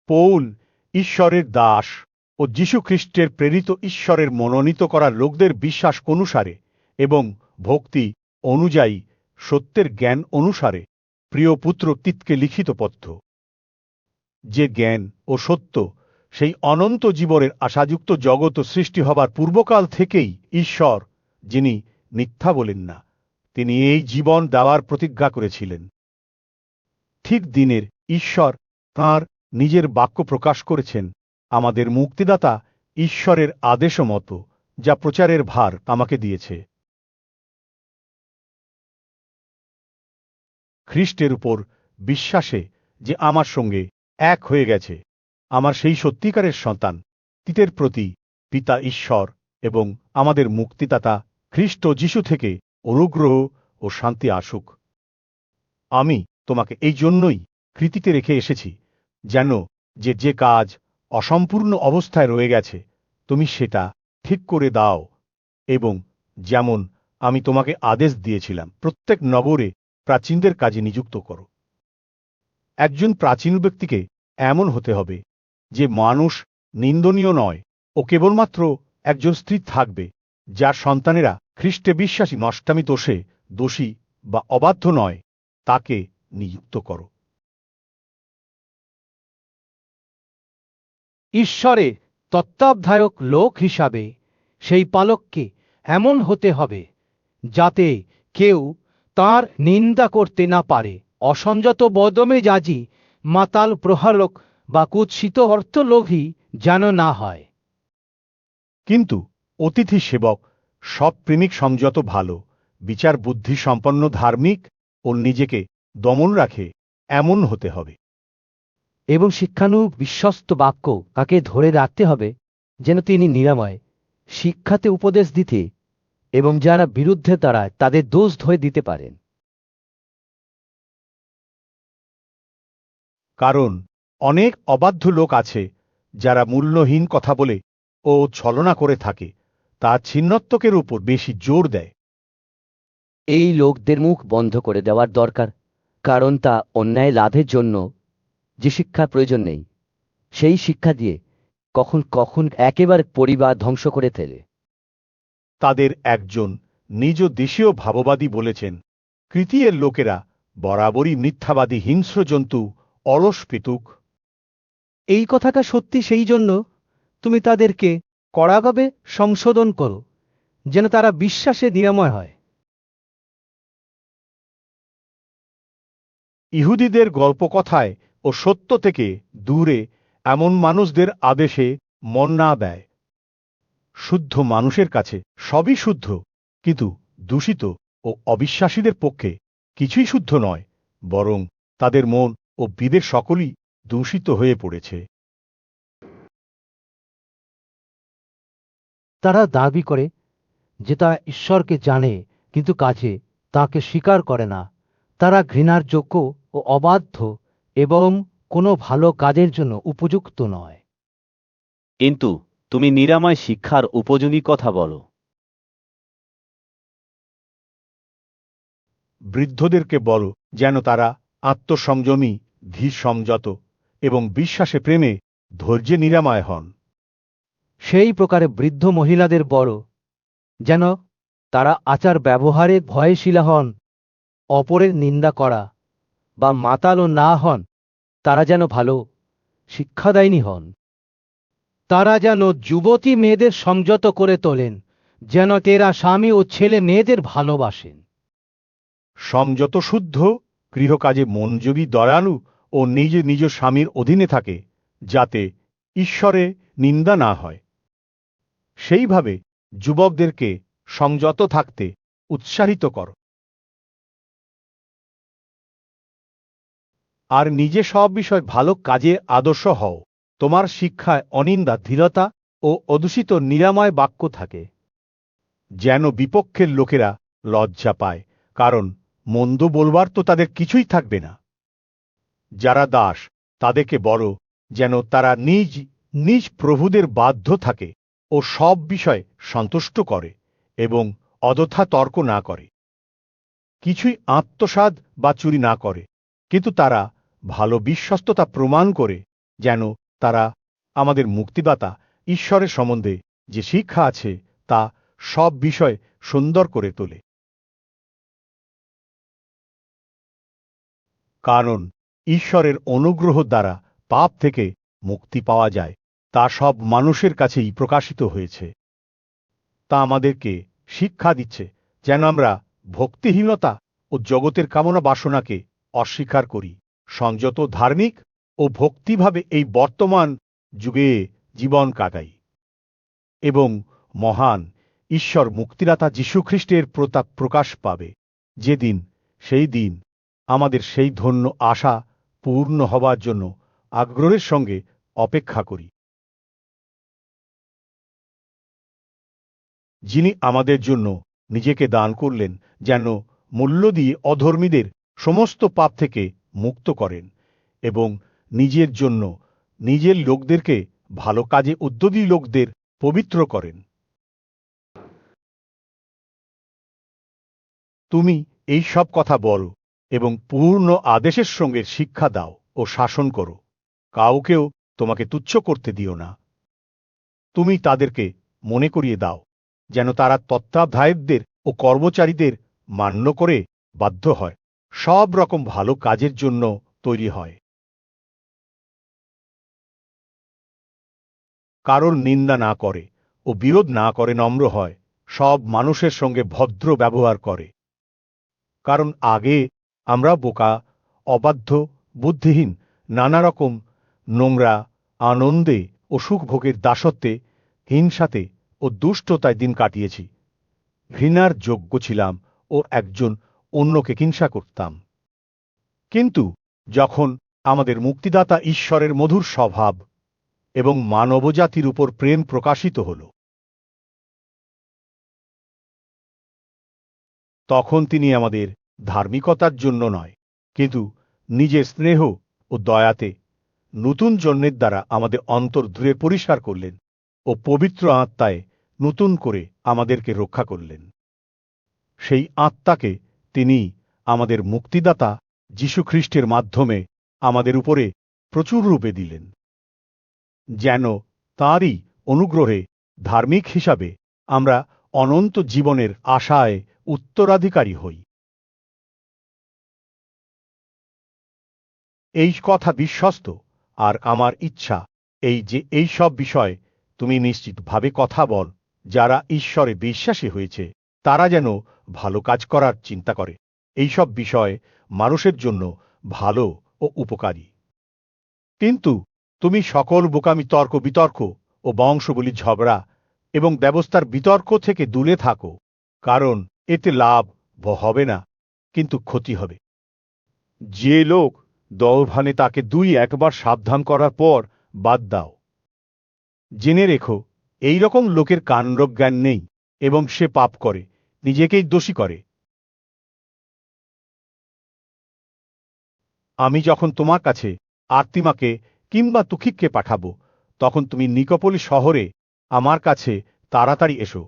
Paul ঈশ্বরের দাস ও যীশু খ্রিস্টের প্রেরিত ঈশ্বরের মনোনীত করা লোকদের বিশ্বাস অনুসারে এবং ভক্তি অনুযায়ী সত্যের জ্ঞান অনুসারে প্রিয় পুত্র তিতকে লিখিত পত্র। যে জ্ঞান ও সত্য সেই অনন্ত জীবনের আশাযুক্ত জগৎ সৃষ্টি হবার পূর্বকাল থেকেই ঈশ্বর, যিনি মিথ্যা বলেন না, তিনি এই জীবন দেওয়ার প্রতিজ্ঞা করেছিলেন। ঠিক দিনের ঈশ্বর তাঁর নিজের বাক্য প্রকাশ করেছেন আমাদের মুক্তিদাতা ঈশ্বরের আদেশ মতো, যা প্রচারের ভার আমাকে দিয়েছে। খ্রিস্টের উপর বিশ্বাসে যে আমার সঙ্গে এক হয়ে গেছে, আমার সেই সত্যিকারের সন্তান তিতের প্রতি পিতা ঈশ্বর এবং আমাদের মুক্তিদাতা খ্রিস্ট যীশু থেকে অনুগ্রহ ও শান্তি আসুক। আমি তোমাকে এই জন্যই কৃতিতে রেখে এসেছি, যেন যে কাজ অসম্পূর্ণ অবস্থায় রয়ে গেছে তুমি সেটা ঠিক করে দাও, এবং যেমন আমি তোমাকে আদেশ দিয়েছিলাম প্রত্যেক নগরে প্রাচীনদের কাজে নিযুক্ত করো। একজন প্রাচীন ব্যক্তিকে এমন হতে হবে যে মানুষ নিন্দনীয় নয়, ও কেবলমাত্র একজন স্ত্রী থাকবে যার সন্তানেরা খ্রিস্টে বিশ্বাসী নষ্টামি দোষে দোষী বা অবাধ্য নয়, তাকে নিযুক্ত করো। ঈশ্বরে তত্ত্বাবধায়ক লোক হিসাবে সেই পালককে এমন হতে হবে যাতে কেউ তার নিন্দা করতে না পারে, অসংযত বদমেজাজি, মাতাল প্রহারক বা কুৎসিত অর্থলোভী যেন না হয়। কিন্তু অতিথি সেবক সব প্রেমিক সংযত, ভালো বিচার বুদ্ধি সম্পন্ন, ধার্মিক ও নিজেকে দমন রাখে এমন হতে হবে। এবং বিশ্বস্ত বাক্য তাকে ধরে রাখতে হবে যেন তিনি নিরাময় শিক্ষাতে উপদেশ দিতে এবং যারা বিরুদ্ধে দাঁড়ায় তাদের দোষ ধরে দিতে পারেন। কারণ অনেক অবাধ্য লোক আছে যারা মূল্যহীন কথা বলে ও ছলনা করে থাকে, তা ছিন্নত্বকের উপর বেশি জোর দেয়। এই লোকদের মুখ বন্ধ করে দেওয়ার দরকার, কারণ তা অন্যায় লাভের জন্য যে শিক্ষার প্রয়োজন নেই সেই শিক্ষা দিয়ে কখন কখন একেবারে পরিবার ধ্বংস করে ফেলে। তাদের একজন নিজ দেশীয় ভাববাদী বলেছেন, কৃতিয়ের লোকেরা বরাবরই মিথ্যাবাদী, হিংস্র জন্তু, অলস পেতুক। এই কথাটা সত্যি, সেই জন্য তুমি তাদেরকে কড়াভাবে সংশোধন করো যেন তারা বিশ্বাসে নিরাময় হয়। ইহুদিদের গল্পকথায় ও সত্য থেকে দূরে এমন মানুষদের আদেশে মন না দেয়। শুদ্ধ মানুষের কাছে সবই শুদ্ধ, কিন্তু দূষিত ও অবিশ্বাসীদের পক্ষে কিছুই শুদ্ধ নয়, বরং তাদের মন ও বিবেক সকলই দূষিত হয়ে পড়েছে। তারা দাবি করে যে তারা ঈশ্বরকে জানে, কিন্তু কাজে তাকে স্বীকার করে না। তারা ঘৃণার যোগ্য ও অবাধ্য এবং কোনো ভালো কাজের জন্য উপযুক্ত নয়। কিন্তু তুমি নিরাময় শিক্ষার উপযোগী কথা বলো। বৃদ্ধদেরকে বলো যেন তারা আত্মসংযমী, ধীর সংযত এবং বিশ্বাসে প্রেমে ধৈর্যে নিরাময় হন। সেই প্রকারে বৃদ্ধ মহিলাদের বড় যেন তারা আচার ব্যবহারে ভয়শীলা হন, অপরের নিন্দা করা বা মাতালও না হন। তারা যেন ভালো শিক্ষাদায়িনী হন। তারা যেন যুবতী মেয়েদের সংযত করে তোলেন, যেন তেরা স্বামী ও ছেলে মেয়েদের ভালোবাসেন। সংযত, শুদ্ধ, গৃহকাজে মনোযোগী, দয়ালু ও নিজ নিজ স্বামীর অধীনে থাকে, যাতে ঈশ্বরে নিন্দা না হয়। সেইভাবে যুবকদেরকে সংযত থাকতে উৎসাহিত কর। আর নিজে সব বিষয় ভালো কাজে আদর্শ হও। তোমার শিক্ষায় অনিন্দা, ধীরতা ও অদূষিত নিরাময় বাক্য থাকে, যেন বিপক্ষের লোকেরা লজ্জা পায়, কারণ মন্দ বলবার তো তাদের কিছুই থাকবে না। যারা দাস তাদেরকে বলো যেন তারা নিজ নিজ প্রভুদের বাধ্য থাকে ও সব বিষয় সন্তুষ্ট করে এবং অযথা তর্ক না করে, কিছুই আত্মসাৎ বা চুরি না করে, কিন্তু তারা ভালো বিশ্বস্ততা প্রমাণ করে যেন তারা আমাদের মুক্তিদাতা ঈশ্বরের সম্বন্ধে যে শিক্ষা আছে তা সব বিষয় সুন্দর করে তোলে। কারণ ঈশ্বরের অনুগ্রহ দ্বারা পাপ থেকে মুক্তি পাওয়া যায়, তা সব মানুষের কাছেই প্রকাশিত হয়েছে। তা আমাদেরকে শিক্ষা দিচ্ছে যেন আমরা ভক্তিহীনতা ও জগতের কামনা বাসনাকে অস্বীকার করি, সংযত, ধার্মিক ও ভক্তিভাবে এই বর্তমান যুগে জীবন কাটাই এবং মহান ঈশ্বর মুক্তিদাতা যীশুখ্রিস্টের প্রতাপ প্রকাশ পাবে যেদিন, সেই দিন আমাদের সেই ধন্য আশা পূর্ণ হবার জন্য আগ্রহের সঙ্গে অপেক্ষা করি। যিনি আমাদের জন্য নিজেকে দান করলেন যেন মূল্য দিয়ে অধর্মীদের সমস্ত পাপ থেকে মুক্ত করেন এবং নিজের জন্য নিজের লোকদেরকে ভালো কাজে উদ্যোগী লোকদের পবিত্র করেন। তুমি এই সব কথা বলো এবং পূর্ণ আদেশের সঙ্গে শিক্ষা দাও ও শাসন করো। কাউকেও তোমাকে তুচ্ছ করতে দিও না। তুমি তাদেরকে মনে করিয়ে দাও যেন তারা তত্ত্বাবধায়কদের ও কর্মচারীদের মান্য করে বাধ্য হয়, সব রকম ভালো কাজের জন্য তৈরি হয়। কারোর নিন্দা না করে ও বিরোধ না করে নম্র হয়, সব মানুষের সঙ্গে ভদ্র ব্যবহার করে। কারণ আগে আমরা বোকা, অবাধ্য, বুদ্ধিহীন, নানা রকম নোংরা আনন্দে ও সুখভোগের দাসত্বে, হিংসাতে ও দুষ্টতায় দিন কাটিয়েছি। ঘৃণার যোগ্য ছিলাম ও একজন অন্যকে হিংসা করতাম। কিন্তু যখন আমাদের মুক্তিদাতা ঈশ্বরের মধুর স্বভাব এবং মানবজাতির উপর প্রেম প্রকাশিত হল, তখন তিনি আমাদের ধার্মিকতার জন্য নয়, কিন্তু নিজের স্নেহ ও দয়াতে নতুন জন্মের দ্বারা আমাদের অন্তর দূরে পরিষ্কার করলেন ও পবিত্র আত্মায় নতুন করে আমাদেরকে রক্ষা করলেন। সেই আত্মাকে তিনি আমাদের মুক্তিদাতা যীশুখ্রিস্টের মাধ্যমে আমাদের উপরে প্রচুর রূপে দিলেন, যেন তাঁরই অনুগ্রহে ধার্মিক হিসাবে আমরা অনন্ত জীবনের আশায় উত্তরাধিকারী হই। এই কথা বিশ্বস্ত, আর আমার ইচ্ছা এই যে এই সব বিষয় তুমি নিশ্চিতভাবে কথা বল। যারা ঈশ্বরে বিশ্বাসী হয়েছে তারা যেন ভালো কাজ করার চিন্তা করে। এই সব বিষয় মানুষের জন্য ভালো ও উপকারী। কিন্তু তুমি সকল বোকামি, তর্ক বিতর্ক ও বংশবলি ঝগড়া এবং ব্যবস্থার বিতর্ক থেকে দূরে থাকো, কারণ এতে লাভ হবে না, কিন্তু ক্ষতি হবে। যে লোক দলভানে তাকে একবার সাবধান করার পর বাদ দাও। জেনে রেখো, এই রকম লোকের কাণ্ডজ্ঞান নেই এবং সে পাপ করে, নিজেকেই দোষী করে। আমি যখন তোমার কাছে আর্তিমাকে কিংবা তুখিককে পাঠাবো, তখন তুমি নিকোপলি শহরে আমার কাছে তাড়াতাড়ি এসো,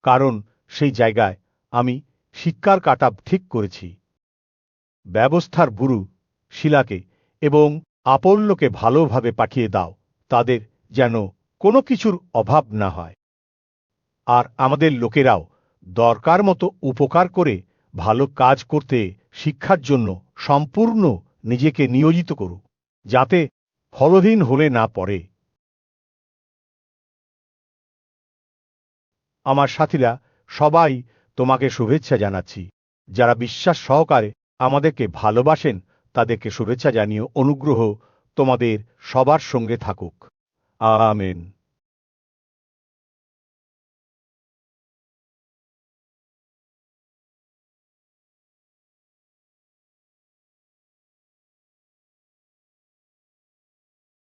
কারণ সেই জায়গায় আমি শিক্ষার কাটা ঠিক করেছি। ব্যবস্থার গুরু শিলাকে এবং আপল্লকে ভালোভাবে পাঠিয়ে দাও, তাদের যেন কোনো কিছুর অভাব না হয়। আর আমাদের লোকেরাও দরকার মতো উপকার করে ভালো কাজ করতে শিক্ষার জন্য সম্পূর্ণ নিজেকে নিয়োজিত করুক, যাতে ফলহীন হলে না পড়ে। আমার সাথীরা সবাই তোমাকে শুভেচ্ছা জানাচ্ছি। যারা বিশ্বাস সহকারে আমাদেরকে ভালোবাসেন তাদেরকে শুভেচ্ছা জানিয়ে অনুগ্রহ তোমাদের সবার সঙ্গে থাকুক। আমেন।